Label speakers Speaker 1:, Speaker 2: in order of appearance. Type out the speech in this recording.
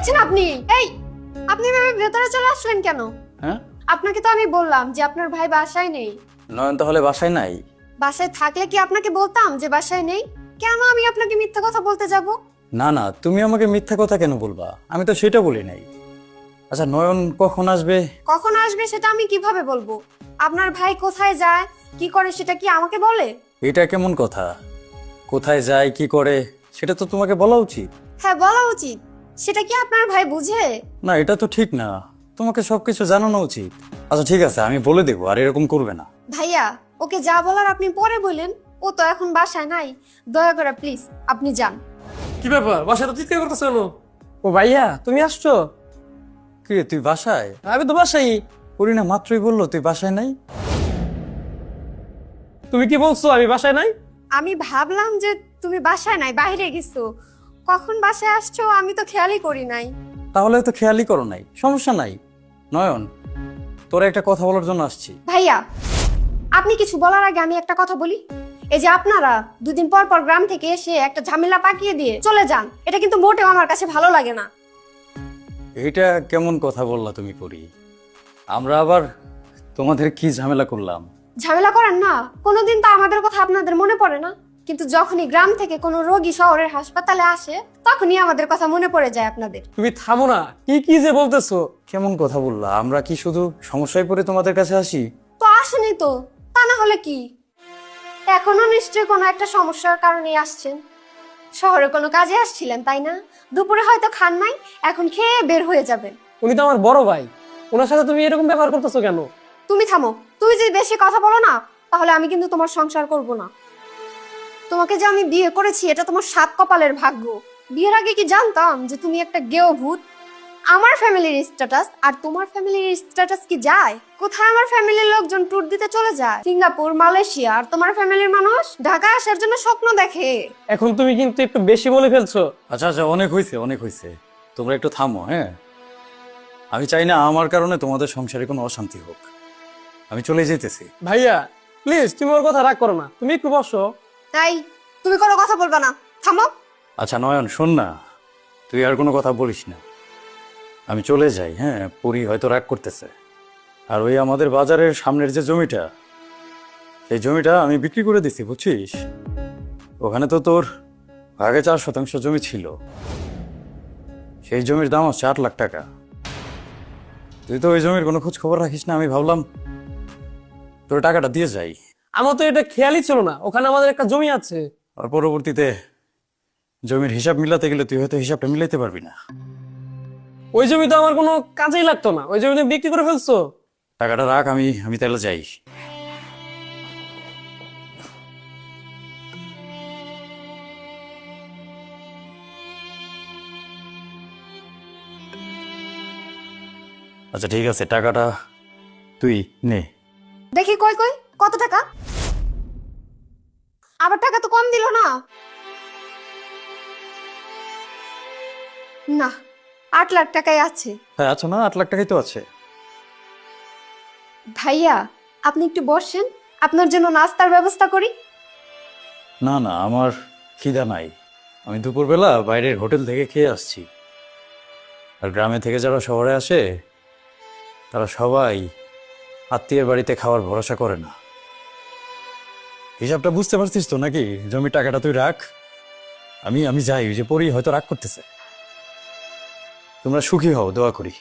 Speaker 1: করছেন আপনি? এই, আপনি এভাবে ভেতরে চলে আসলেন কেন?
Speaker 2: হ্যাঁ,
Speaker 1: আপনাকে তো আমি বললাম যে আপনার ভাই বাসায় নেই।
Speaker 2: নয়ন তাহলে বাসায় নাই?
Speaker 1: বাসায় থাকলে কি আপনাকে বলতাম যে বাসায় নেই? কেন আমি আপনাকে মিথ্যা কথা বলতে যাব?
Speaker 2: না না, তুমি আমাকে মিথ্যা কথা কেন বলবা? আমি তো সেটা বলি নাই। আচ্ছা, নয়ন কখন আসবে?
Speaker 1: কখন আসবে সেটা আমি কিভাবে বলবো? আপনার ভাই কোথায় যায়, কি করে সেটা কি আমাকে বলে?
Speaker 2: এটা কেমন কথা? কোথায় যায়, কি করে, সেটা তো তোমাকে বলা উচিত।
Speaker 1: হ্যাঁ, বলা উচিত। সেটা কি আপনার ভাই বুঝে?
Speaker 2: না, এটা তো ঠিক না। তোমাকে সবকিছু জানানো উচিত। আচ্ছা ঠিক আছে, আমি বলে দেবো, আর এরকম করবে না।
Speaker 1: ভাইয়া, ওকে যা বলার আপনি পরে বলেন। ও তো এখন বাসায় নাই। দয়া করে প্লিজ আপনি যান।
Speaker 3: কি ব্যাপার, বাসায় তো চিৎকার করতেছ কেন? ও ভাইয়া, তুমি আসছো?
Speaker 2: কি রে, তুই বাসায়?
Speaker 3: আমি তো বাসাই।
Speaker 2: করিনা মাত্রই বললো তুই বাসায় নাই।
Speaker 3: তুমি কি বলছো আমি বাসায় নাই?
Speaker 1: আমি ভাবলাম যে তুমি বাসায় নাই, বাইরে গেছো। কখন বাসায় আসছো আমি তো খেয়ালই করি নাই।
Speaker 2: তাহলে তো খেয়ালই করো নাই, সমস্যা নাই। নয়ন, তোরা একটা কথা বলার জন্য আসছি।
Speaker 1: ভাইয়া, আপনি কিছু বলার আগে আমি একটা কথা বলি। এই যে আপনারা দুদিন পর পর গ্রাম থেকে এসে একটা ঝামেলা পাকিয়ে দিয়ে চলে যান, এটা কিন্তু মোটেও আমার কাছে ভালো লাগে না।
Speaker 2: এটা কেমন কথা বললা তুমি পরি? আমরা আবার তোমাদের কি ঝামেলা করলাম?
Speaker 1: ঝামেলা করেন না, কোনোদিন তো আমাদের কথা আপনাদের মনে পড়ে না। কিন্তু যখনই গ্রাম থেকে কোনো রোগী শহরের হাসপাতালে আসে, তখনই আমাদের কথা মনে পড়ে যায় আপনাদের।
Speaker 3: তুমি থামো না, কি কি যে বলতেছো?
Speaker 2: কেমন কথা বললা? আমরা কি শুধু সমস্যায় পড়ে তোমাদের কাছে আসি?
Speaker 1: তো আসেনি তো, তা না হলে কি? এখনো নিশ্চয়ই কোনো একটা সমস্যার কারণেই আসছেন। শহরে কোনো কাজে আসছিলেন তাই না? দুপুরে হয়তো খান নাই, এখন খেয়ে বের হয়ে যাবেন।
Speaker 3: উনি তো আমার বড় ভাই, ওনার সাথে তুমি এরকম ব্যবহার করতেছো কেন?
Speaker 1: তুমি থামো। তুই যদি বেশি কথা বলো না, তাহলে আমি কিন্তু তোমার সংসার করব না। তোমাকে যে আমি বিয়ে করেছি এটা তোমার সাত কপালের ভাগ্য। বিয়ের আগে কি জানতাম যে তুমি একটা গেও ভূত? আমার ফ্যামিলির স্ট্যাটাস আর তোমার ফ্যামিলির স্ট্যাটাস কি যায়? কোথায় আমার ফ্যামিলির লোকজন ট্যুর দিতে চলে যায় সিঙ্গাপুর, মালয়েশিয়া, আর তোমার ফ্যামিলির মানুষ ঢাকা আসার জন্য স্বপ্ন দেখে।
Speaker 3: এখন তুমি কিন্তু একটু বেশি বলে ফেলছো।
Speaker 2: আচ্ছা আচ্ছা, অনেক হয়েছে, অনেক হয়েছে। তোমরা একটু থামো। হ্যাঁ, আমি চাই না আমার কারণে তোমাদের সংসারে কোনো অশান্তি হোক। আমি চলে যেতেছি।
Speaker 3: ভাইয়া প্লিজ, তুমি ওর কথা রাগ করো না, তুমি একটু বসো।
Speaker 1: তাই তুমি কোনো কথা বলবা না, থামো।
Speaker 2: আচ্ছা নয়ন, শোন না, তুই আর কোনো কথা বলিস না। আমি চলে যাই। হ্যাঁ, পরি হয়তো রাগ করতেছে। আর ওই আমাদের বাজারের সামনের যে জমিটা, সেই জমিটা আমি বিক্রি করে দিছি, বুঝছিস? ওখানে তো তোর আগে 4% জমি ছিল। সেই জমির দাম হচ্ছে 8 লাখ টাকা। তুই তো ওই জমির কোনো খোঁজ খবর রাখিস না, আমি ভাবলাম তোর টাকাটা দিয়ে যাই।
Speaker 3: আমার তো এটা খেয়ালই ছিল না, ওখানে আমাদের একটা জমি আছে।
Speaker 2: আর পরবর্তীতে জমির হিসাব মিলাতে গেলে তুই হয়তো হিসাবটা মিলাইতে পারবি না।
Speaker 3: ওই জমি তো আমার কোনো কাজেই লাগতো না, ওই জমি তুমি বিক্রি করে ফেলছো।
Speaker 2: টাকাটা রাখ, আমি তাহলে যাই। আচ্ছা ঠিক আছে, টাকাটা তুই নে।
Speaker 1: দেখি কই কই কত টাকা? আবার টাকা তো কম দিল না। না, 8 লাখ টাকাই আছে।
Speaker 2: হ্যাঁ, আচ্ছা না, 8 লাখ টাকাই তো আছে।
Speaker 1: ভাইয়া, আপনি একটু বসেন, আপনার জন্য নাস্তার ব্যবস্থা করি।
Speaker 2: না না, আমার খিদা নাই। আমি দুপুরবেলা বাইরের হোটেল থেকে খেয়ে আসছি। আর গ্রামে থেকে যারা শহরে আসে, তারা সবাই আত্মীয়ের বাড়িতে খাওয়ার ভরসা করে না। হিসাবটা বুঝতে পারছিস তো নাকি? জমির টাকাটা তুই রাখ, আমি যাই। ওই যে পরি হয়তো রাগ করতেছে। তোমরা সুখী হও, দোয়া করি।